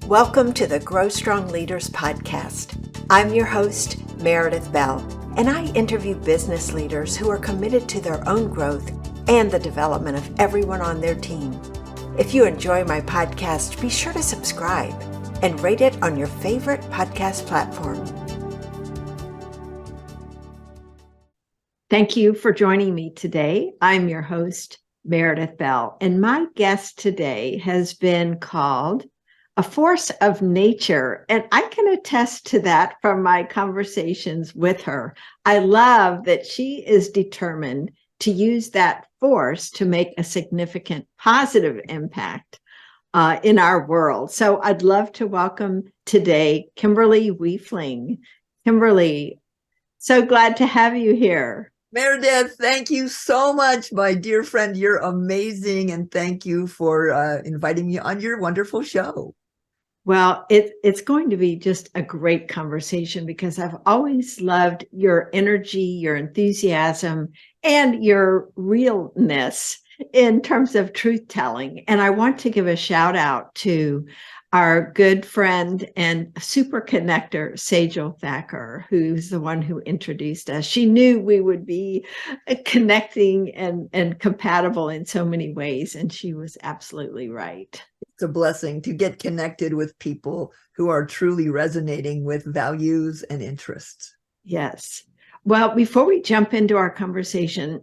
Welcome to the Grow Strong Leaders podcast. I'm your host, Meredith Bell, and I interview business leaders who are committed to their own growth and the development of everyone on their team. If you enjoy my podcast, be sure to subscribe and rate it on your favorite podcast platform. Thank you for joining me today. I'm your host, Meredith Bell, and my guest today has been called a force of nature, and I can attest to that from my conversations with her. I love that she is determined to use that force to make a significant positive impact in our world. So I'd love to welcome today Kimberly Wiefling. Kimberly, so glad to have you here. Meredith, thank you so much, my dear friend. You're amazing, and thank you for inviting me on your wonderful show. Well, it's going to be just a great conversation because I've always loved your energy, your enthusiasm, and your realness in terms of truth telling. And I want to give a shout out to our good friend and super connector, Sejal Thacker, who's the one who introduced us. She knew we would be connecting and compatible in so many ways, and she was absolutely right. It's a blessing to get connected with people who are truly resonating with values and interests. Yes. Well, before we jump into our conversation,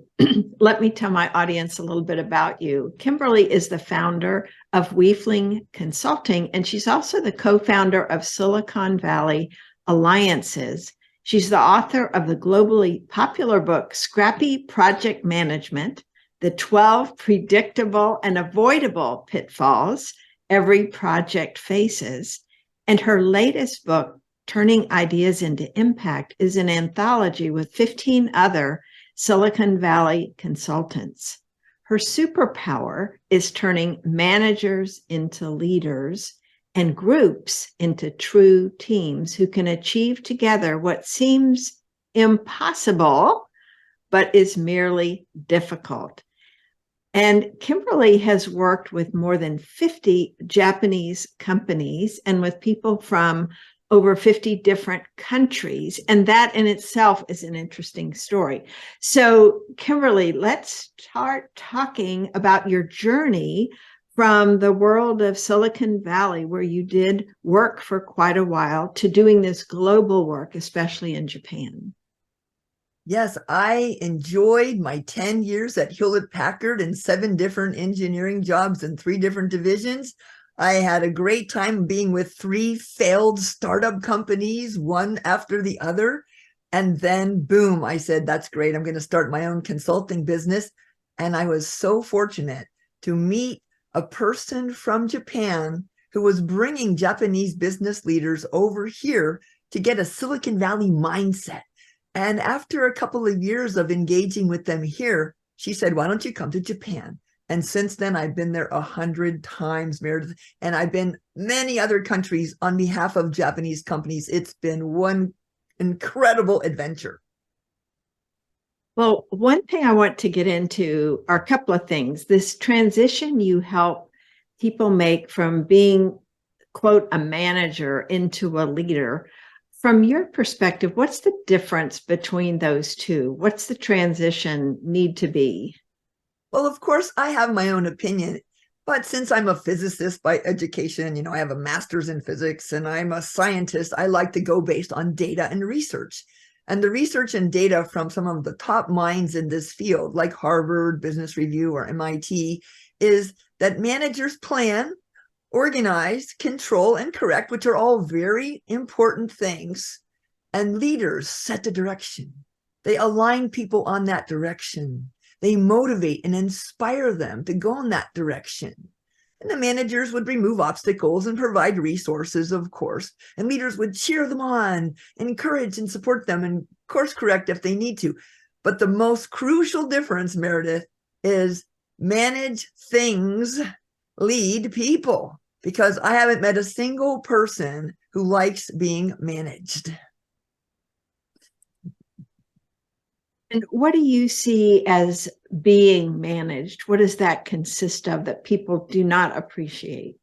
let me tell my audience a little bit about you. Kimberly is the founder of Wiefling Consulting, and she's also the co-founder of Silicon Valley Alliances. She's the author of the globally popular book, Scrappy Project Management, the 12 predictable and avoidable pitfalls every project faces. And her latest book, Turning Ideas into Impact, is an anthology with 15 other Silicon Valley consultants. Her superpower is turning managers into leaders and groups into true teams who can achieve together what seems impossible, but is merely difficult. And Kimberly has worked with more than 50 Japanese companies and with people from over 50 different countries. And that in itself is an interesting story. So, Kimberly, let's start talking about your journey from the world of Silicon Valley, where you did work for quite a while, to doing this global work, especially in Japan. Yes, I enjoyed my 10 years at Hewlett-Packard in 7 different engineering jobs in 3 different divisions. I had a great time being with 3 failed startup companies, one after the other. And then, boom, I said, that's great. I'm going to start my own consulting business. And I was so fortunate to meet a person from Japan who was bringing Japanese business leaders over here to get a Silicon Valley mindset. And after a couple of years of engaging with them here, she said, why don't you come to Japan? And since then, I've been there 100 times, Meredith, and I've been many other countries on behalf of Japanese companies. It's been one incredible adventure. Well, one thing I want to get into are a couple of things. This transition you help people make from being, quote, a manager into a leader. From your perspective, what's the difference between those two? What's the transition need to be? Well, of course, I have my own opinion, but since I'm a physicist by education, I have a master's in physics and I'm a scientist, I like to go based on data and research. And the research and data from some of the top minds in this field, like Harvard Business Review or MIT, is that managers plan, organize, control, and correct, which are all very important things. And leaders set the direction. They align people on that direction. They motivate and inspire them to go in that direction. And the managers would remove obstacles and provide resources, of course. And leaders would cheer them on, encourage and support them, and course correct if they need to. But the most crucial difference, Meredith, is manage things, lead people. Because I haven't met a single person who likes being managed. And what do you see as being managed? What does that consist of that people do not appreciate?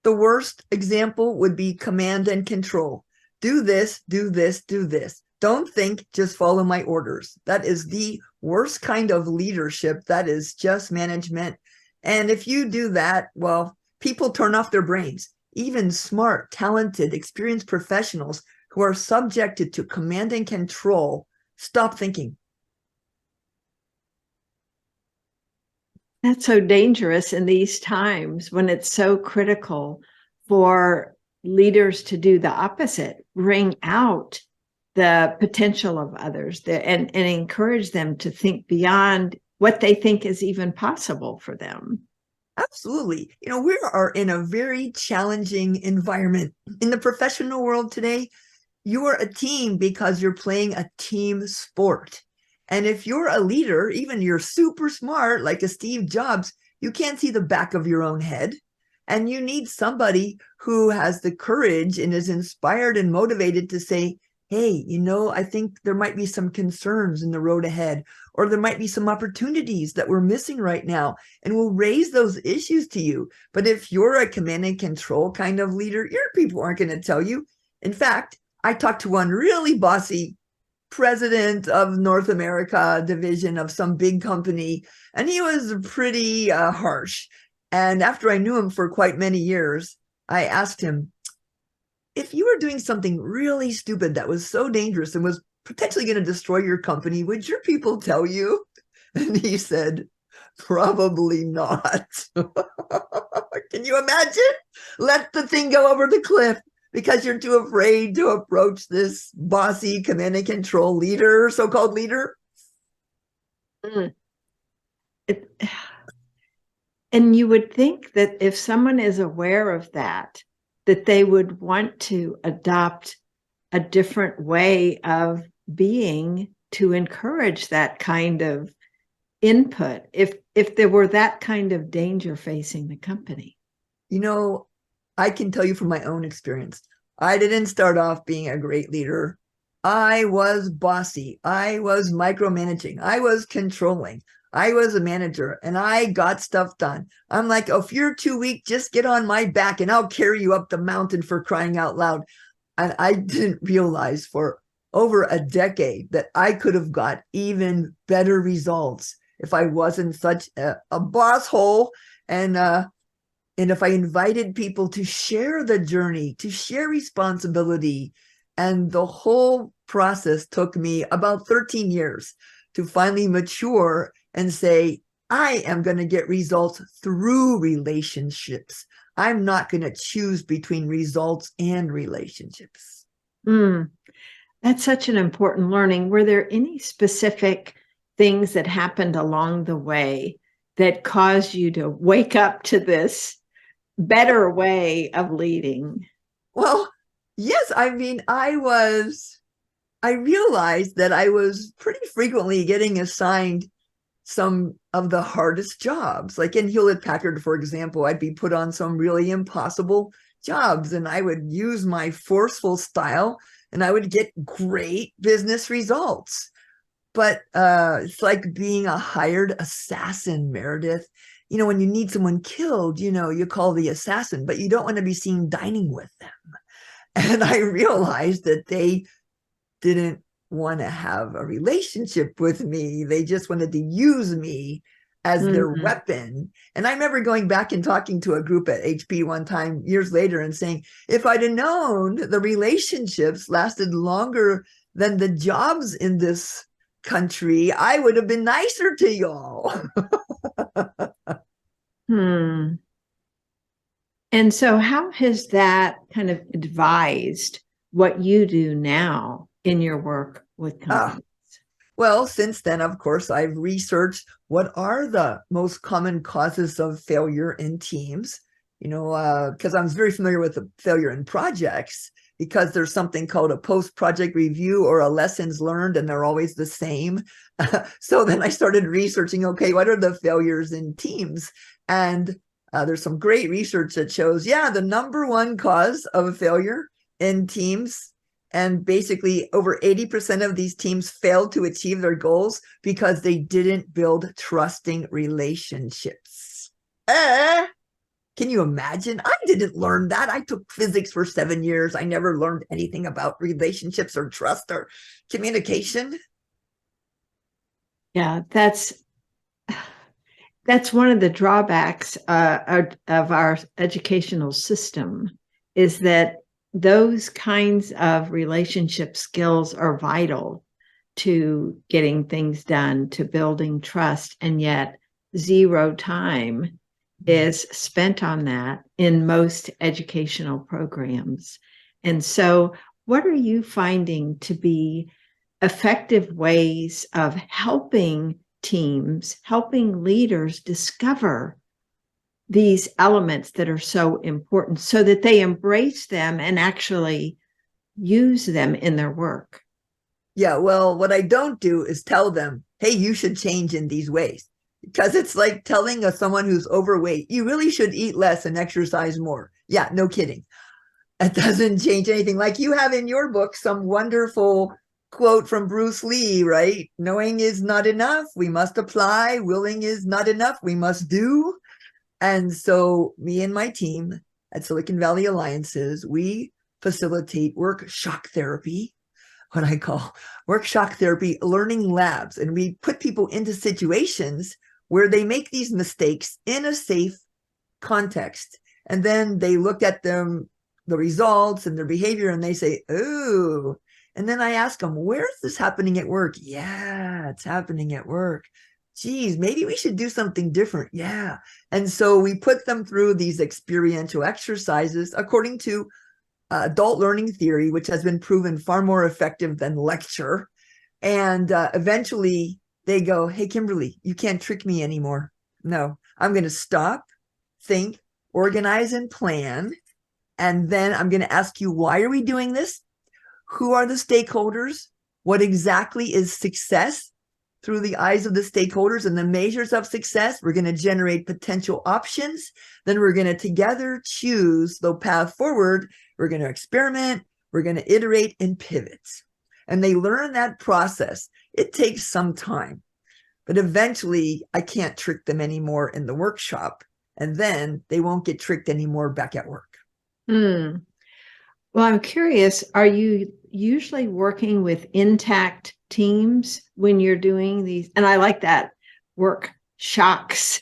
The worst example would be command and control. Do this, do this, do this. Don't think, just follow my orders. That is the worst kind of leadership. That is just management. And if you do that, well, people turn off their brains. Even smart, talented, experienced professionals who are subjected to command and control stop thinking. That's so dangerous in these times when it's so critical for leaders to do the opposite, bring out the potential of others and encourage them to think beyond what they think is even possible for them. Absolutely. We are in a very challenging environment. In the professional world today, you are a team because you're playing a team sport. And if you're a leader, even you're super smart, like a Steve Jobs, you can't see the back of your own head. And you need somebody who has the courage and is inspired and motivated to say, hey, I think there might be some concerns in the road ahead, or there might be some opportunities that we're missing right now, and we'll raise those issues to you. But if you're a command and control kind of leader, your people aren't going to tell you. In fact, I talked to one really bossy president of North America division of some big company, and he was pretty harsh. And after I knew him for quite many years, I asked him, if you were doing something really stupid that was so dangerous and was potentially going to destroy your company, would your people tell you? And he said, probably not. Can you imagine? Let the thing go over the cliff because you're too afraid to approach this bossy command and control leader, so-called leader. And you would think that if someone is aware of that they would want to adopt a different way of being to encourage that kind of input if there were that kind of danger facing the company. I can tell you from my own experience, I didn't start off being a great leader. I was bossy. I was micromanaging. I was controlling. I was a manager and I got stuff done. I'm like, oh, if you're too weak, just get on my back and I'll carry you up the mountain, for crying out loud. And I didn't realize for over a decade that I could have got even better results if I wasn't such a boss hole. And if I invited people to share the journey, to share responsibility. And the whole process took me about 13 years to finally mature and say, I am going to get results through relationships. I'm not going to choose between results and relationships. That's such an important learning. Were there any specific things that happened along the way that caused you to wake up to this better way of leading? Well, yes. I mean, I realized that I was pretty frequently getting assigned some of the hardest jobs. Like in Hewlett Packard, for example, I'd be put on some really impossible jobs and I would use my forceful style and I would get great business results. But it's like being a hired assassin, Meredith. When you need someone killed, you call the assassin, but you don't want to be seen dining with them. And I realized that they didn't want to have a relationship with me. They just wanted to use me as their weapon. And I remember going back and talking to a group at HP one time years later and saying, if I'd have known the relationships lasted longer than the jobs in this country, I would have been nicer to y'all. And so how has that kind of advised what you do now in your work with companies? Well, since then, of course, I've researched what are the most common causes of failure in teams, because I'm very familiar with the failure in projects, because there's something called a post-project review or a lessons learned, and they're always the same. So then I started researching, okay, what are the failures in teams? And there's some great research that shows, the number one cause of failure in teams, and basically over 80% of these teams failed to achieve their goals because they didn't build trusting relationships. Can you imagine? I didn't learn that. I took physics for 7 years. I never learned anything about relationships or trust or communication. Yeah, that's one of the drawbacks of our educational system, is that those kinds of relationship skills are vital to getting things done, to building trust, and yet zero time is spent on that in most educational programs. And so, what are you finding to be effective ways of helping teams, helping leaders discover these elements that are so important so that they embrace them and actually use them in their work? Yeah, well, what I don't do is tell them, hey, you should change in these ways. Because it's like telling someone who's overweight, you really should eat less and exercise more. Yeah, no kidding. It doesn't change anything. Like you have in your book some wonderful quote from Bruce Lee, right? Knowing is not enough. We must apply. Willing is not enough. We must do. And so me and my team at Silicon Valley Alliances, we facilitate work shock therapy, what I call work shock therapy learning labs. And we put people into situations where they make these mistakes in a safe context. And then they look at them, the results and their behavior, and they say, oh, and then I ask them, where is this happening at work? Yeah, it's happening at work. Geez, maybe we should do something different. Yeah. And so we put them through these experiential exercises according to adult learning theory, which has been proven far more effective than lecture. And eventually they go, hey, Kimberly, you can't trick me anymore. No, I'm going to stop, think, organize, and plan. And then I'm going to ask you, why are we doing this? Who are the stakeholders? What exactly is success through the eyes of the stakeholders and the measures of success? We're going to generate potential options. Then we're going to together choose the path forward. We're going to experiment. We're going to iterate and pivot. And they learn that process. It takes some time, but eventually I can't trick them anymore in the workshop. And then they won't get tricked anymore back at work. Well, I'm curious, are you usually working with intact teams when you're doing these? And I like that, work shocks.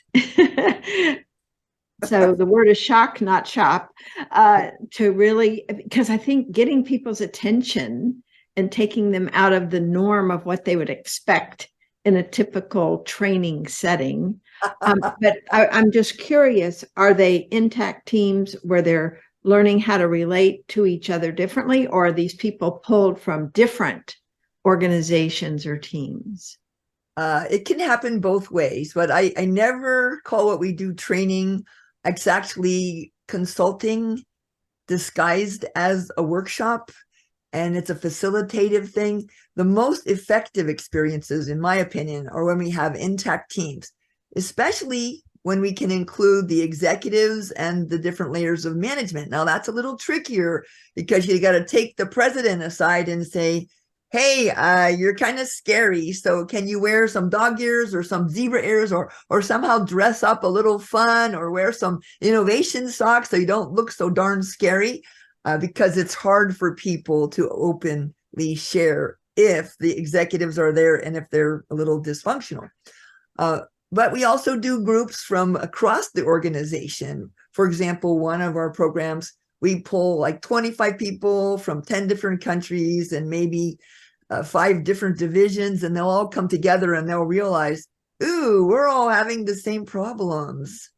So the word is shock, not shop, to really, because I think getting people's attention and taking them out of the norm of what they would expect in a typical training setting. But I'm just curious, are they intact teams where they're learning how to relate to each other differently, or are these people pulled from different organizations or teams? It can happen both ways, but I never call what we do training. It's actually consulting disguised as a workshop, and it's a facilitative thing. The most effective experiences, in my opinion, are when we have intact teams, especially when we can include the executives and the different layers of management. Now, that's a little trickier because you got to take the president aside and say, hey, you're kind of scary. So can you wear some dog ears or some zebra ears, or somehow dress up a little fun, or wear some innovation socks so you don't look so darn scary? Because it's hard for people to openly share if the executives are there and if they're a little dysfunctional. But we also do groups from across the organization. For example, one of our programs, we pull like 25 people from 10 different countries and maybe 5 different divisions, and they'll all come together and they'll realize, ooh, we're all having the same problems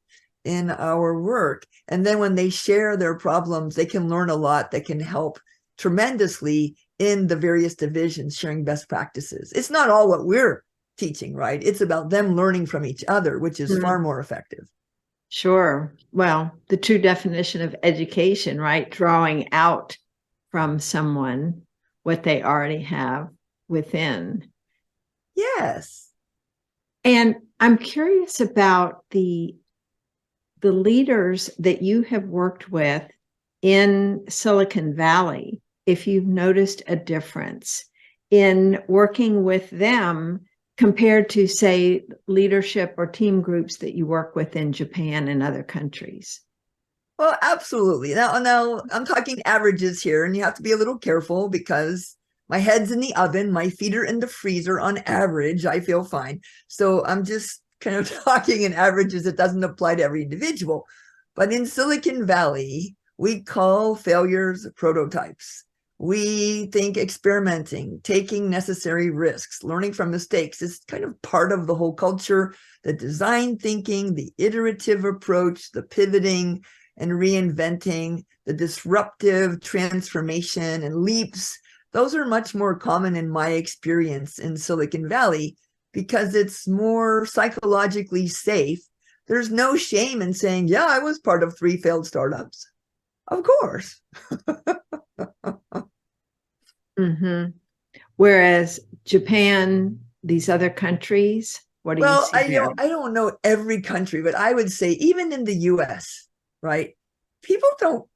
in our work. And then when they share their problems, they can learn a lot that can help tremendously in the various divisions, sharing best practices. It's not all what we're teaching, right? It's about them learning from each other, which is far more effective. Sure. Well, the true definition of education, right? Drawing out from someone what they already have within. Yes. And I'm curious about the leaders that you have worked with in Silicon Valley, if you've noticed a difference in working with them compared to, say, leadership or team groups that you work with in Japan and other countries. Well, absolutely. Now I'm talking averages here, and you have to be a little careful because my head's in the oven, my feet are in the freezer. On average, I feel fine. So I'm just kind of talking in averages. It doesn't apply to every individual. But in Silicon Valley, we call failures prototypes. We think experimenting, taking necessary risks, learning from mistakes is kind of part of the whole culture. The design thinking, the iterative approach, the pivoting and reinventing, the disruptive transformation and leaps. Those are much more common in my experience in Silicon Valley because it's more psychologically safe. There's no shame in saying, yeah, I was part of 3 failed startups. Of course. Mm-hmm. Whereas Japan, these other countries, what do you Well, see there? I don't know every country, but I would say even in the US, right? People don't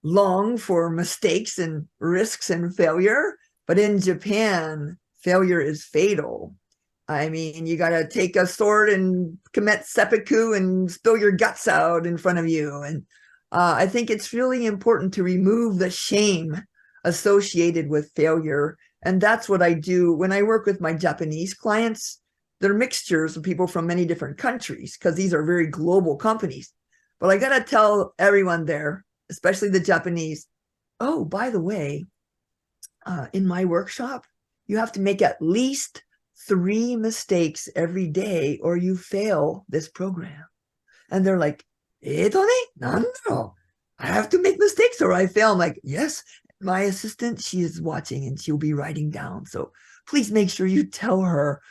long for mistakes and risks and failure, but in Japan, failure is fatal. I mean, you got to take a sword and commit seppuku and spill your guts out in front of you. And I think it's really important to remove the shame associated with failure. And that's what I do when I work with my Japanese clients. They're mixtures of people from many different countries because these are very global companies. But I got to tell everyone there, especially the Japanese, oh, by the way, in my workshop, you have to make at least 3 mistakes every day or you fail this program. And they're like, I have to make mistakes or I fail. I'm like, yes, my assistant, she is watching and she'll be writing down. So please make sure you tell her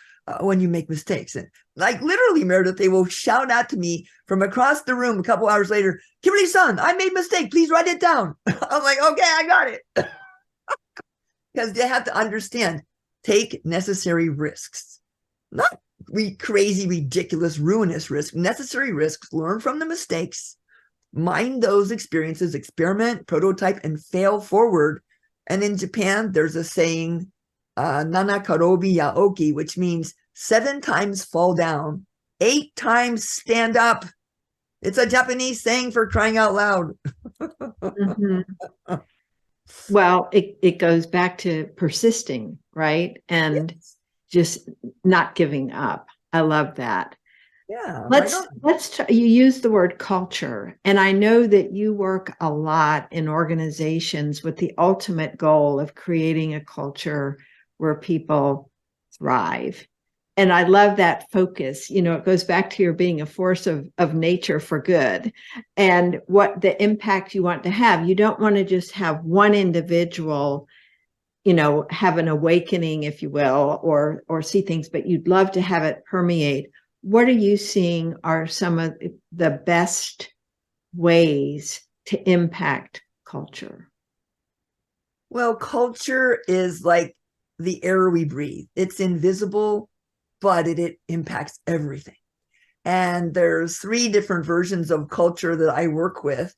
when you make mistakes. And like literally, Meredith, they will shout out to me from across the room a couple hours later, Kimberly-san, I made a mistake. Please write it down. I'm like, okay, I got it. Because they have to understand, take necessary risks, not crazy, ridiculous, ruinous risks, necessary risks, learn from the mistakes, mind those experiences, experiment, prototype, and fail forward. And in Japan, there's a saying, nana karobi ya oki, which means 7 times fall down, 8 times stand up. It's a Japanese saying for crying out loud. Mm-hmm. Well, it goes back to persisting, right? And Yes. just not giving up. I love that. Yeah, right Let's on. you use the word culture, and I know that you work a lot in organizations with the ultimate goal of creating a culture where people thrive. And I love that focus. You know, it goes back to your being a force of nature for good and what the impact you want to have. You don't want to just have one individual, you know, have an awakening, if you will, or see things, but you'd love to have it permeate. What are you seeing are some of the best ways to impact culture? Well, culture is like the air we breathe. It's invisible, but it impacts everything. And there's 3 different versions of culture that I work with.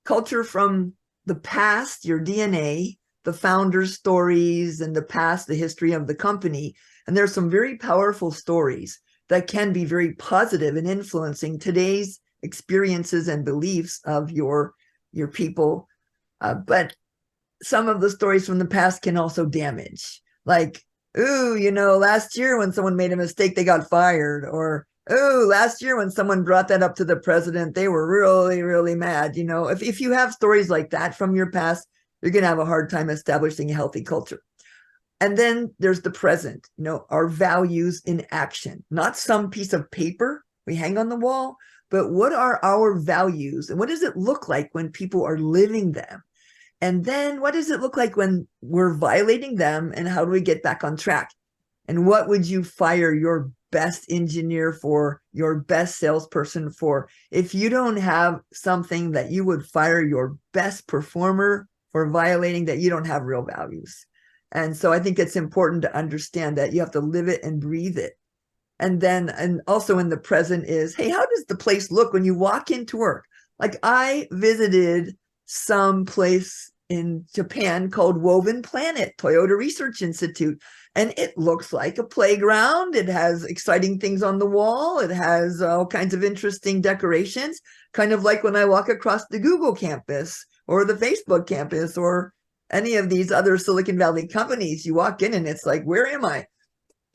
Culture from the past, your DNA, the founder's stories, and the past, the history of the company. And there's some very powerful stories that can be very positive in influencing today's experiences and beliefs of your people. But some of the stories from the past can also damage. Like, ooh, you know, last year when someone made a mistake, they got fired. Or, ooh, last year when someone brought that up to the president, they were really, really mad. You know, if you have stories like that from your past, you're going to have a hard time establishing a healthy culture. And then there's the present, you know, our values in action, not some piece of paper we hang on the wall, but what are our values and what does it look like when people are living them? And then what does it look like when we're violating them and how do we get back on track? And what would you fire your best engineer for, your best salesperson for? If you don't have something that you would fire your best performer for violating, that you don't have real values. And so I think it's important to understand that you have to live it and breathe it. And then, and also in the present is, hey, how does the place look when you walk into work? Like I visited some place in Japan called Woven Planet, Toyota Research Institute. And it looks like a playground. It has exciting things on the wall. It has all kinds of interesting decorations, kind of like when I walk across the Google campus or the Facebook campus or any of these other Silicon Valley companies. You walk in and it's like, where am I?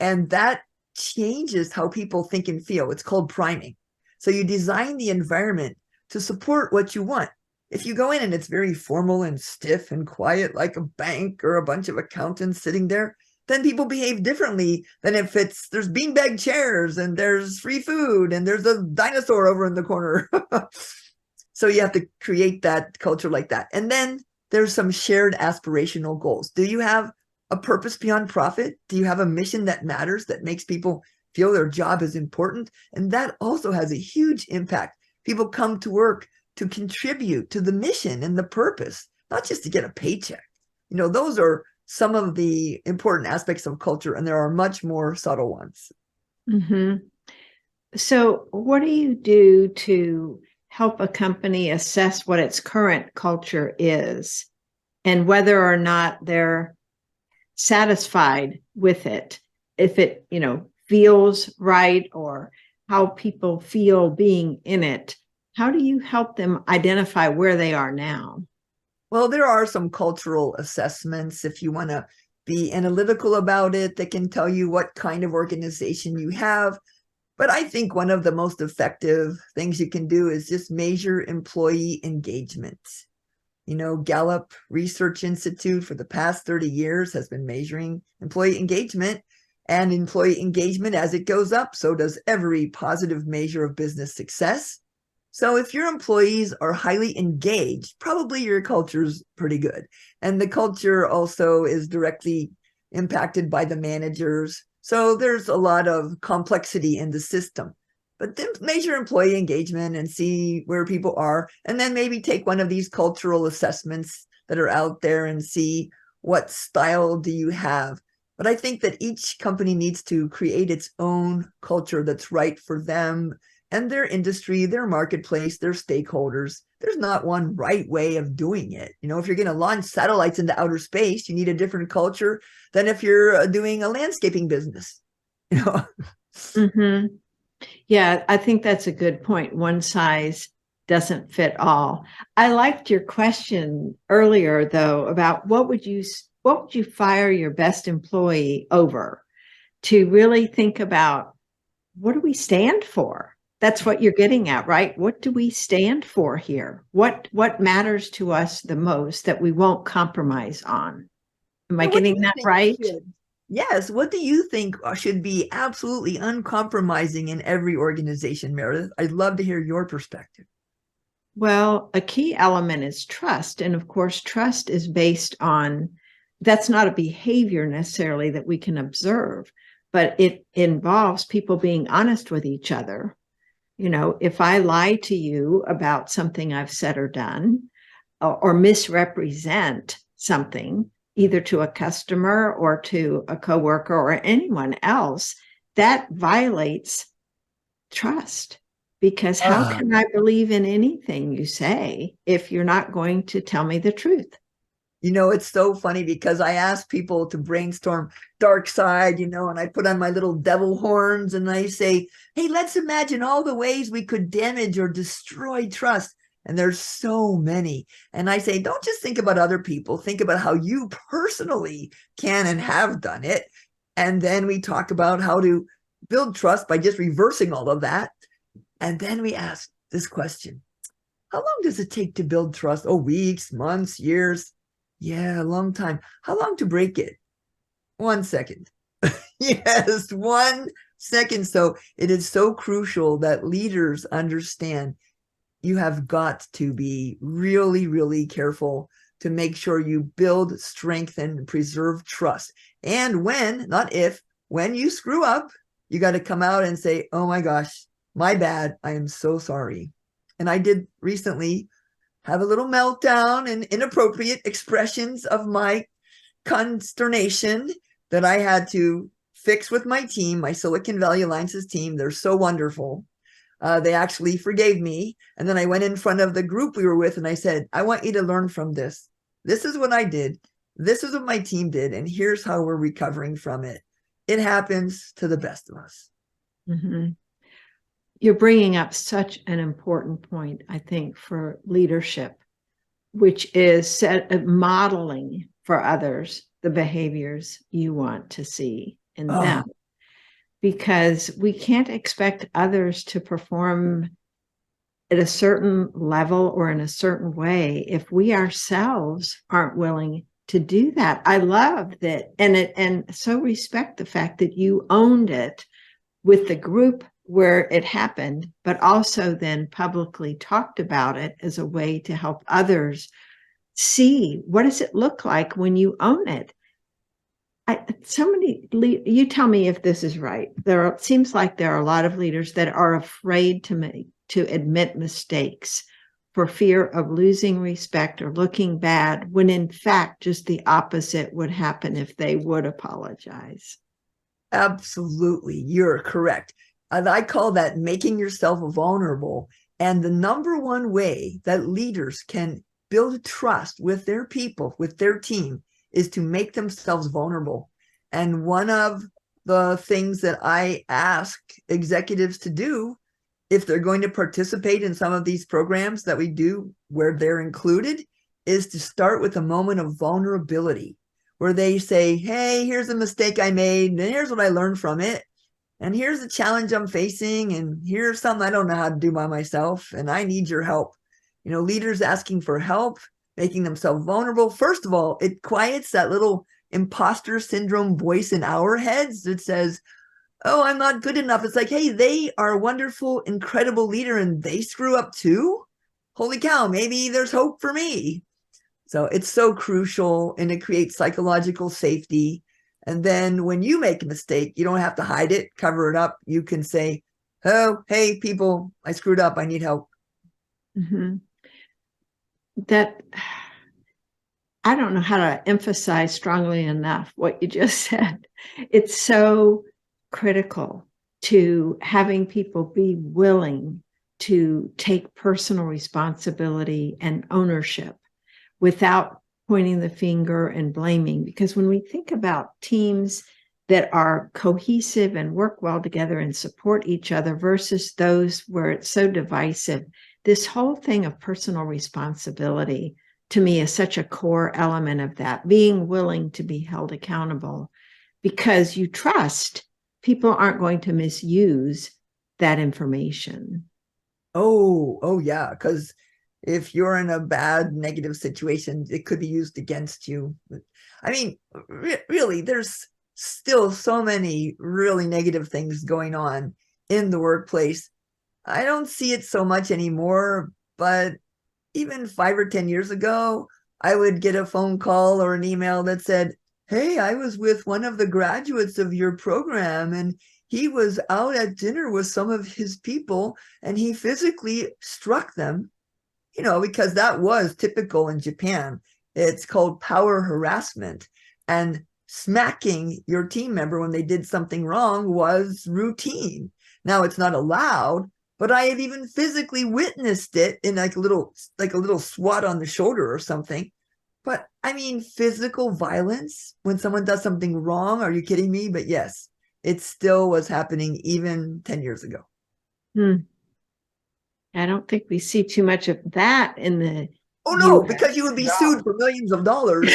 And that changes how people think and feel. It's called priming. So you design the environment to support what you want. If you go in and it's very formal and stiff and quiet, like a bank or a bunch of accountants sitting there, then people behave differently than if there's beanbag chairs and there's free food and there's a dinosaur over in the corner. So you have to create that culture like that. And then there's some shared aspirational goals. Do you have a purpose beyond profit? Do you have a mission that matters, that makes people feel their job is important? And that also has a huge impact. People come to work to contribute to the mission and the purpose, not just to get a paycheck. Those are some of the important aspects of culture, and there are much more subtle ones. Mm-hmm. So what do you do to help a company assess what its current culture is and whether or not they're satisfied with it, if it, feels right, or how people feel being in it? How do you help them identify where they are now? Well, there are some cultural assessments, if you want to be analytical about it, that can tell you what kind of organization you have. But I think one of the most effective things you can do is just measure employee engagement. Gallup Research Institute for the past 30 years has been measuring employee engagement, and employee engagement, as it goes up, so does every positive measure of business success. So if your employees are highly engaged, probably your culture's pretty good. And the culture also is directly impacted by the managers. So there's a lot of complexity in the system. But then measure employee engagement and see where people are. And then maybe take one of these cultural assessments that are out there and see what style do you have. But I think that each company needs to create its own culture that's right for them and their industry, their marketplace, their stakeholders. There's not one right way of doing it. If you're going to launch satellites into outer space, you need a different culture than if you're doing a landscaping business. Mm-hmm. Yeah, I think that's a good point. One size doesn't fit all. I liked your question earlier, though, about what would you fire your best employee over, to really think about, what do we stand for? That's what you're getting at, right? What do we stand for here? What matters to us the most that we won't compromise on? Am I getting that right? Yes. What do you think should be absolutely uncompromising in every organization, Meredith? I'd love to hear your perspective. Well, a key element is trust. And of course, trust is based on, that's not a behavior necessarily that we can observe, but it involves people being honest with each other. If I lie to you about something I've said or done, or misrepresent something, either to a customer or to a coworker or anyone else, that violates trust. Because how can I believe in anything you say if you're not going to tell me the truth? It's so funny because I ask people to brainstorm dark side, and I put on my little devil horns and I say, hey, let's imagine all the ways we could damage or destroy trust. And there's so many. And I say, don't just think about other people. Think about how you personally can and have done it. And then we talk about how to build trust by just reversing all of that. And then we ask this question: how long does it take to build trust? Oh, weeks, months, years. Yeah, a long time. How long to break it? 1 second. Yes, 1 second. So it is so crucial that leaders understand you have got to be really, really careful to make sure you build, strengthen, preserve trust. And when, not if, when you screw up, you got to come out and say, oh my gosh, my bad. I am so sorry. And I did recently have a little meltdown and inappropriate expressions of my consternation that I had to fix with my team, my Silicon Valley Alliances team. They're so wonderful. They actually forgave me. And then I went in front of the group we were with and I said, I want you to learn from this. this is what I did. This is what my team did. And here's how we're recovering from it. It happens to the best of us. Mm-hmm. You're bringing up such an important point, I think, for leadership, which is modeling for others the behaviors you want to see in them. Because we can't expect others to perform at a certain level or in a certain way if we ourselves aren't willing to do that. I love that, and so respect the fact that you owned it with the group where it happened, but also then publicly talked about it as a way to help others see what does it look like when you own it. You tell me if this is right. Seems like there are a lot of leaders that are afraid to admit mistakes for fear of losing respect or looking bad, when in fact just the opposite would happen if they would apologize. Absolutely, you're correct. And I call that making yourself vulnerable. And the number one way that leaders can build trust with their people, with their team, is to make themselves vulnerable. And one of the things that I ask executives to do, if they're going to participate in some of these programs that we do where they're included, is to start with a moment of vulnerability where they say, hey, here's a mistake I made, and here's what I learned from it. And here's the challenge I'm facing, and here's something I don't know how to do by myself, and I need your help. Leaders asking for help, making themselves vulnerable. First of all, it quiets that little imposter syndrome voice in our heads that says, oh, I'm not good enough. It's like, hey, they are a wonderful, incredible leader and they screw up too. Holy cow, maybe there's hope for me. So it's so crucial, and it creates psychological safety. And then when you make a mistake, you don't have to hide it, cover it up. You can say, oh, hey, people, I screwed up. I need help. Mm-hmm. That I don't know how to emphasize strongly enough what you just said. It's so critical to having people be willing to take personal responsibility and ownership without pointing the finger and blaming. Because when we think about teams that are cohesive and work well together and support each other versus those where it's so divisive, this whole thing of personal responsibility to me is such a core element of that, being willing to be held accountable because you trust people aren't going to misuse that information. Oh yeah, because if you're in a bad negative situation, it could be used against you. I mean, really, there's still so many really negative things going on in the workplace. I don't see it so much anymore, but even 5 or 10 years ago, I would get a phone call or an email that said, hey, I was with one of the graduates of your program, and he was out at dinner with some of his people, and he physically struck them, because that was typical in Japan. It's called power harassment. And smacking your team member when they did something wrong was routine. Now it's not allowed, but I have even physically witnessed it in like a little swat on the shoulder or something. But I mean, physical violence when someone does something wrong, are you kidding me? But yes, it still was happening even 10 years ago. I don't think we see too much of that in the Oh no, because you would be sued for millions of dollars.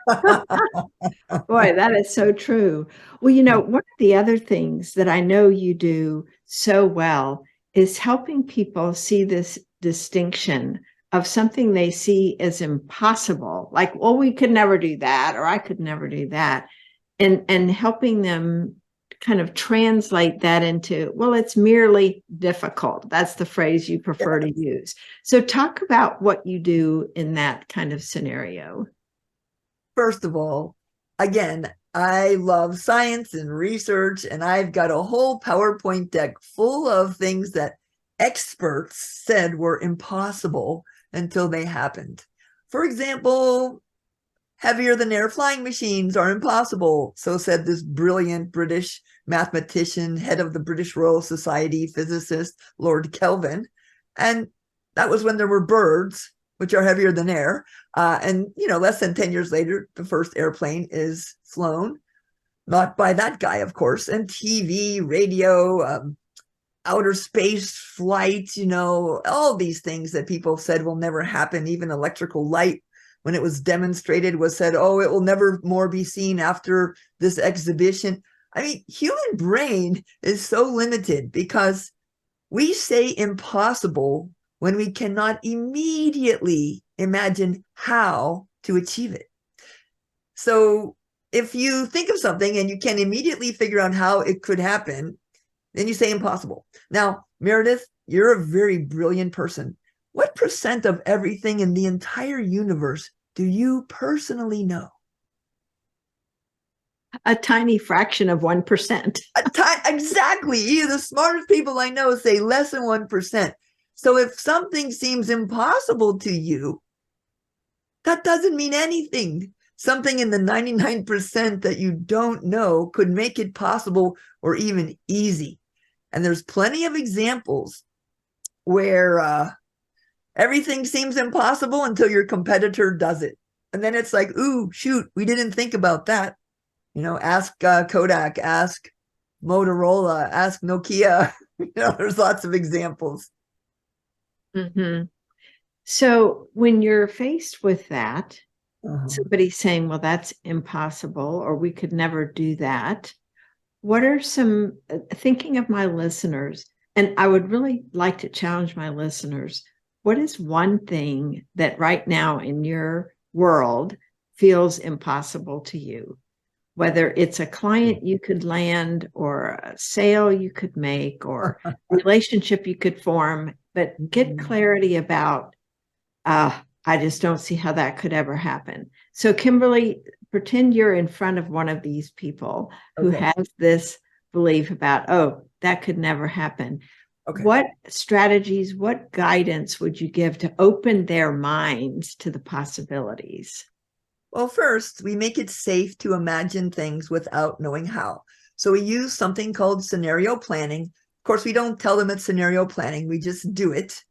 Boy, that is so true. Well, one of the other things that I know you do so well is helping people see this distinction of something they see as impossible, like, well, we could never do that, or I could never do that, and helping them kind of translate that into, well, it's merely difficult. That's the phrase you prefer to use. So talk about what you do in that kind of scenario. First of all, again, I love science and research, and I've got a whole PowerPoint deck full of things that experts said were impossible until they happened. For example, heavier than air flying machines are impossible, so said this brilliant British mathematician, head of the British Royal Society, physicist, Lord Kelvin. And that was when there were birds which are heavier than air. And, less than 10 years later, the first airplane is flown, not by that guy, of course, and TV, radio, outer space flight, all these things that people said will never happen. Even electrical light, when it was demonstrated, was said, oh, it will never more be seen after this exhibition. I mean, human brain is so limited because we say impossible when we cannot immediately imagine how to achieve it. So if you think of something and you can immediately figure out how it could happen, then you say impossible. Now, Meredith, you're a very brilliant person. What % of everything in the entire universe do you personally know? A tiny fraction of 1%. Exactly. The smartest people I know say less than 1%. So if something seems impossible to you, that doesn't mean anything. Something in the 99% that you don't know could make it possible or even easy. And there's plenty of examples where everything seems impossible until your competitor does it. And then it's like, ooh, shoot, we didn't think about that. Ask Kodak, ask Motorola, ask Nokia. There's lots of examples. Mm-hmm. So when you're faced with that, somebody's saying, well, that's impossible, or we could never do that. What are some, thinking of my listeners, and I would really like to challenge my listeners, what is one thing that right now in your world feels impossible to you? Whether it's a client you could land or a sale you could make or a relationship you could form, but get clarity about, I just don't see how that could ever happen. So Kimberly, pretend you're in front of one of these people who has this belief about, oh, that could never happen. Okay. What strategies, what guidance would you give to open their minds to the possibilities? Well, first, we make it safe to imagine things without knowing how. So we use something called scenario planning. Of course, we don't tell them it's scenario planning. We just do it.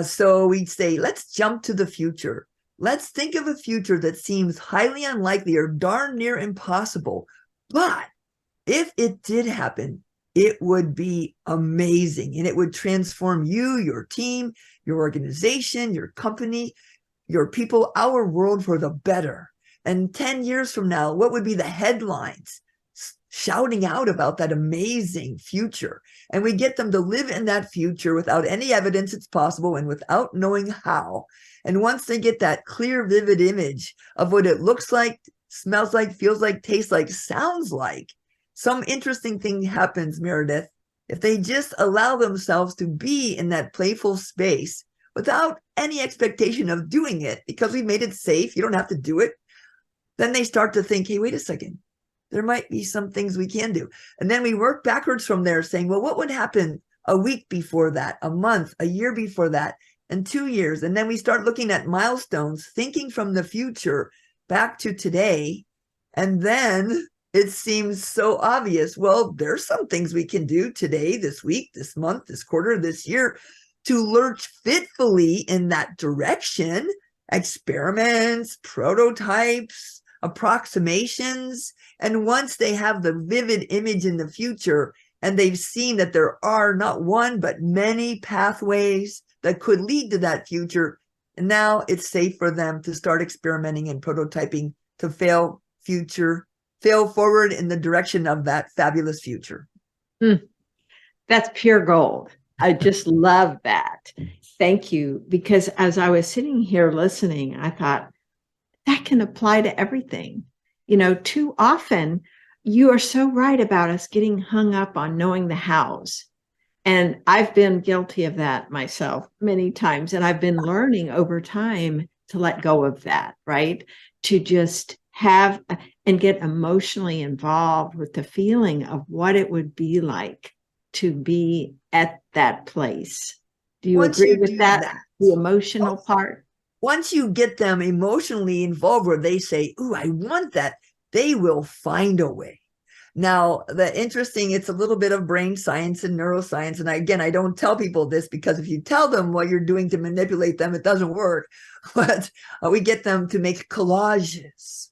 So we'd say, let's jump to the future. Let's think of a future that seems highly unlikely or darn near impossible. But if it did happen, it would be amazing. And it would transform you, your team, your organization, your company, your people, our world for the better. And 10 years from now, what would be the headlines shouting out about that amazing future? And we get them to live in that future without any evidence it's possible and without knowing how. And once they get that clear, vivid image of what it looks like, smells like, feels like, tastes like, sounds like, some interesting thing happens, Meredith. If they just allow themselves to be in that playful space without any expectation of doing it, because we made it safe, you don't have to do it, then they start to think, hey, wait a second, there might be some things we can do. And then we work backwards from there saying, well, what would happen a week before that, a month, a year before that, and 2 years? And then we start looking at milestones, thinking from the future back to today. And then it seems so obvious. Well, there's some things we can do today, this week, this month, this quarter, this year, to lurch fitfully in that direction. Experiments, prototypes, approximations. And once they have the vivid image in the future and they've seen that there are not one, but many pathways that could lead to that future, and now it's safe for them to start experimenting and prototyping to fail forward in the direction of that fabulous future. That's pure gold. I just love that. Thank you. Because as I was sitting here listening, I thought that can apply to everything. Too often you are so right about us getting hung up on knowing the hows. And I've been guilty of that myself many times. And I've been learning over time to let go of that, right? To just have and get emotionally involved with the feeling of what it would be like to be at that place. Do you agree with that? The emotional part? Once you get them emotionally involved where they say, ooh, I want that, they will find a way. Now, it's a little bit of brain science and neuroscience. And again, I don't tell people this because if you tell them what you're doing to manipulate them, it doesn't work. But we get them to make collages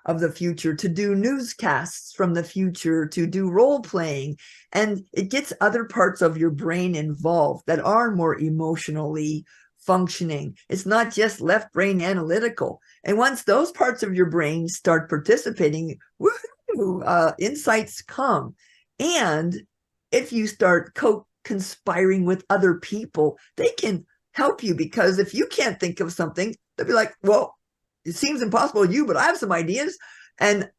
of the future, to do newscasts from the future, to do role playing. And it gets other parts of your brain involved that are more emotionally functioning. It's not just left brain analytical. And once those parts of your brain start participating, insights come. And if you start conspiring with other people, they can help you, because if you can't think of something, they'll be like, well, it seems impossible to you, but I have some ideas. And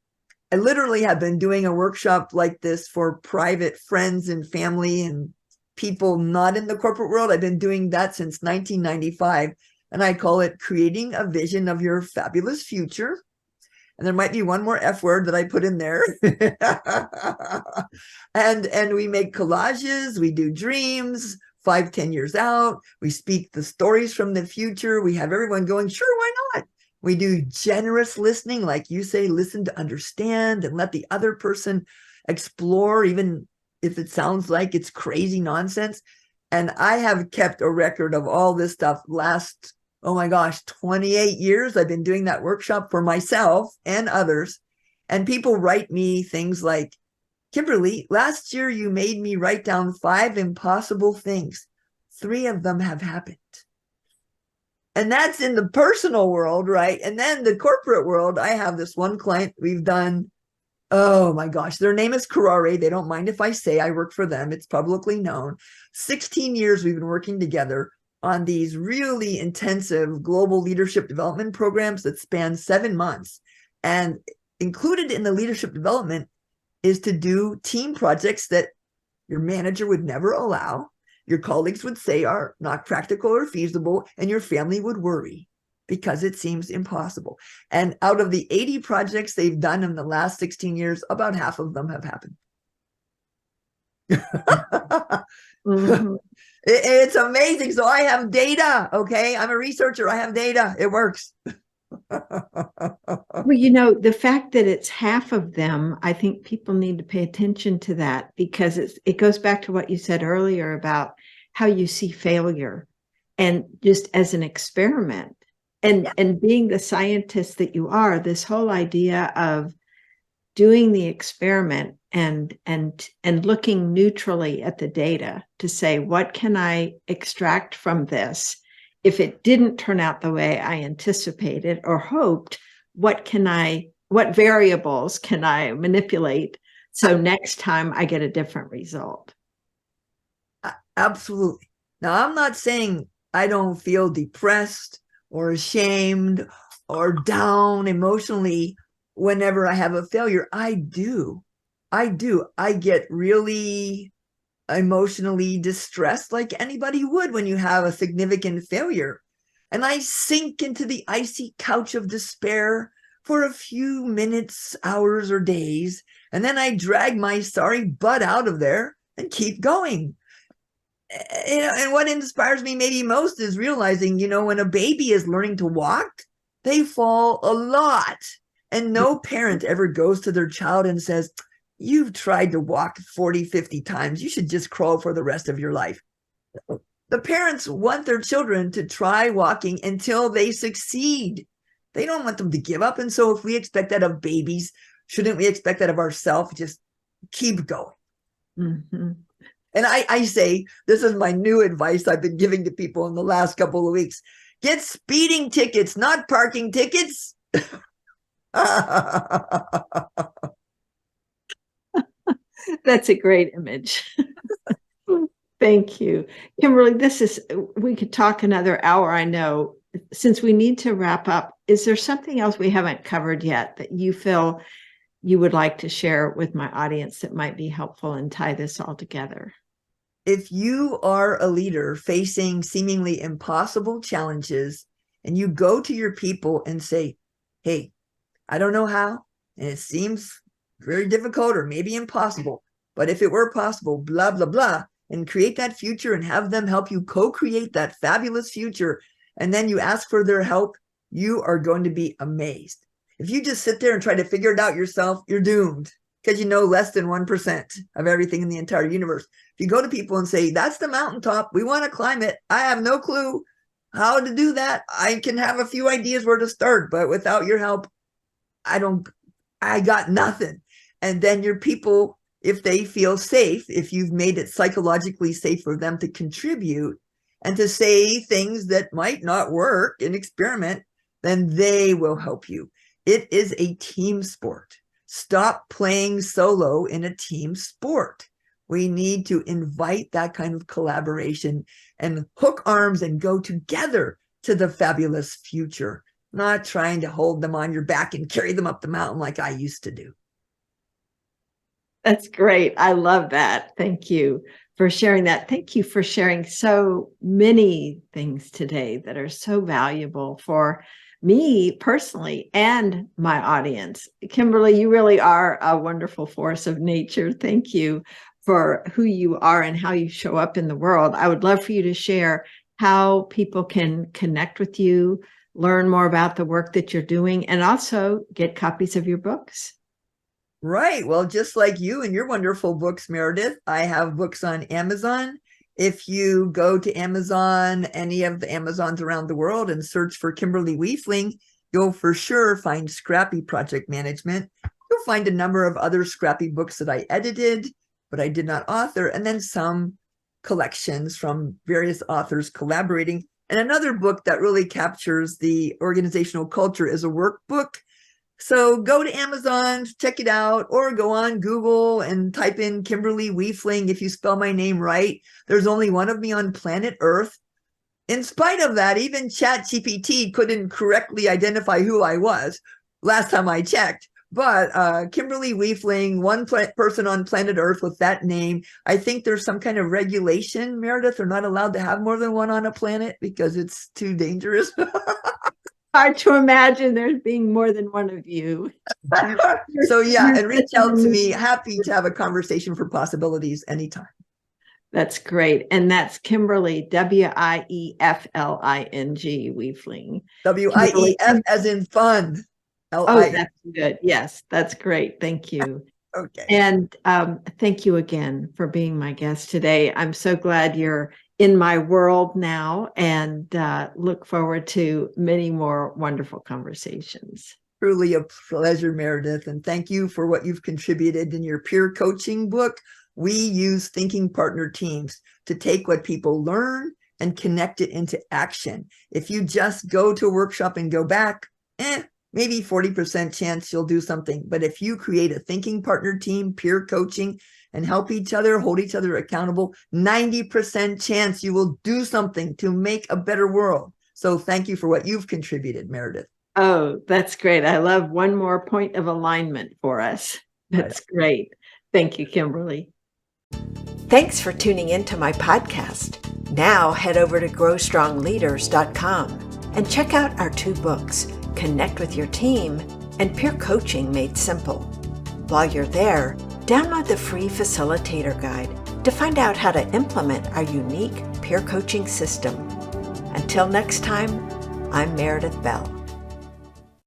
I literally have been doing a workshop like this for private friends and family and people not in the corporate world. I've been doing that since 1995. And I call it Creating a Vision of Your Fabulous Future. And there might be one more F word that I put in there. and we make collages, we do dreams, 5-10 years out. We speak the stories from the future. We have everyone going, sure, why not? We do generous listening, like you say, listen to understand and let the other person explore, even if it sounds like it's crazy nonsense. And I have kept a record of all this stuff last, oh my gosh, 28 years. I've been doing that workshop for myself and others. And people write me things like, Kimberly, last year you made me write down 5 impossible things. 3 of them have happened. And that's in the personal world, right? And then the corporate world, I have this one client we've done, oh my gosh, their name is Carrare. They don't mind if I say I work for them. It's publicly known. 16 years we've been working together on these really intensive global leadership development programs that span 7 months. And included in the leadership development is to do team projects that your manager would never allow, your colleagues would say are not practical or feasible, and your family would worry because it seems impossible. And out of the 80 projects they've done in the last 16 years, about half of them have happened. Mm-hmm. It's amazing. So I have data. Okay. I'm a researcher. I have data. It works. Well, you know, the fact that it's half of them, I think people need to pay attention to that, because it goes back to what you said earlier about how you see failure and just as an experiment. And being the scientist that you are, this whole idea of doing the experiment and looking neutrally at the data to say, what can I extract from this? If it didn't turn out the way I anticipated or hoped, what variables can I manipulate so next time I get a different result? Absolutely. Now, I'm not saying I don't feel depressed or ashamed or down emotionally whenever I have a failure. I do. I get really emotionally distressed like anybody would when you have a significant failure. And I sink into the icy couch of despair for a few minutes, hours, or days. And then I drag my sorry butt out of there and keep going. And what inspires me maybe most is realizing, when a baby is learning to walk, they fall a lot. And no parent ever goes to their child and says, you've tried to walk 40, 50 times. You should just crawl for the rest of your life. The parents want their children to try walking until they succeed. They don't want them to give up. And so if we expect that of babies, shouldn't we expect that of ourselves? Just keep going. Mm-hmm. And I say, this is my new advice I've been giving to people in the last couple of weeks. Get speeding tickets, not parking tickets. That's a great image. Thank you. Kimberly, we could talk another hour, I know. Since we need to wrap up, is there something else we haven't covered yet that you feel you would like to share with my audience that might be helpful and tie this all together? If you are a leader facing seemingly impossible challenges and you go to your people and say, hey, I don't know how, and it seems very difficult or maybe impossible, but if it were possible, blah, blah, blah, and create that future and have them help you co-create that fabulous future, and then you ask for their help, you are going to be amazed. If you just sit there and try to figure it out yourself, you're doomed. because you know less than 1% of everything in the entire universe. If you go to people and say, that's the mountaintop, we want to climb it, I have no clue how to do that. I can have a few ideas where to start, but without your help, I got nothing. And then your people, if they feel safe, if you've made it psychologically safe for them to contribute and to say things that might not work and experiment, then they will help you. It is a team sport. Stop playing solo in a team sport. We need to invite that kind of collaboration and hook arms and go together to the fabulous future, not trying to hold them on your back and carry them up the mountain like I used to do. That's great. I love that. Thank you for sharing that. Thank you for sharing so many things today that are so valuable for me personally and my audience. Kimberly, you really are a wonderful force of nature. Thank you for who you are and how you show up in the world. I would love for you to share how people can connect with you, learn more about the work that you're doing, and also get copies of your books. Right. Well, just like you and your wonderful books, Meredith, I have books on Amazon. If you go to Amazon, any of the Amazons around the world, and search for Kimberly Wiefling, you'll for sure find Scrappy Project Management. You'll find a number of other Scrappy books that I edited, but I did not author, and then some collections from various authors collaborating. And another book that really captures the organizational culture is a workbook. So go to Amazon, check it out, or go on Google and type in Kimberly Wiefling. If you spell my name right, there's only one of me on planet Earth. In spite of that, even ChatGPT couldn't correctly identify who I was last time I checked. But Kimberly Wiefling, one person on planet Earth with that name. I think there's some kind of regulation, Meredith. They're not allowed to have more than one on a planet because it's too dangerous. Hard to imagine there being more than one of you. So yeah, and reach out to me. Happy to have a conversation for possibilities anytime. That's great. And that's Kimberly, Wiefling, Wiefling. WIEF as in fun. Oh, that's good. Yes, that's great. Thank you. Okay. And thank you again for being my guest today. I'm so glad you're in my world now, and look forward to many more wonderful conversations. Truly a pleasure, Meredith. And thank you for what you've contributed in your peer coaching book. We use thinking partner teams to take what people learn and connect it into action. If you just go to a workshop and go back, maybe 40% chance you'll do something. But if you create a thinking partner team, peer coaching, and help each other, hold each other accountable, 90% chance you will do something to make a better world. So thank you for what you've contributed, Meredith. Oh, that's great. I love one more point of alignment for us. That's great. Thank you, Kimberly. Thanks for tuning into my podcast. Now head over to growstrongleaders.com and check out our 2 books, Connect with Your Team and Peer Coaching Made Simple. While you're there, download the free facilitator guide to find out how to implement our unique peer coaching system. Until next time, I'm Meredith Bell.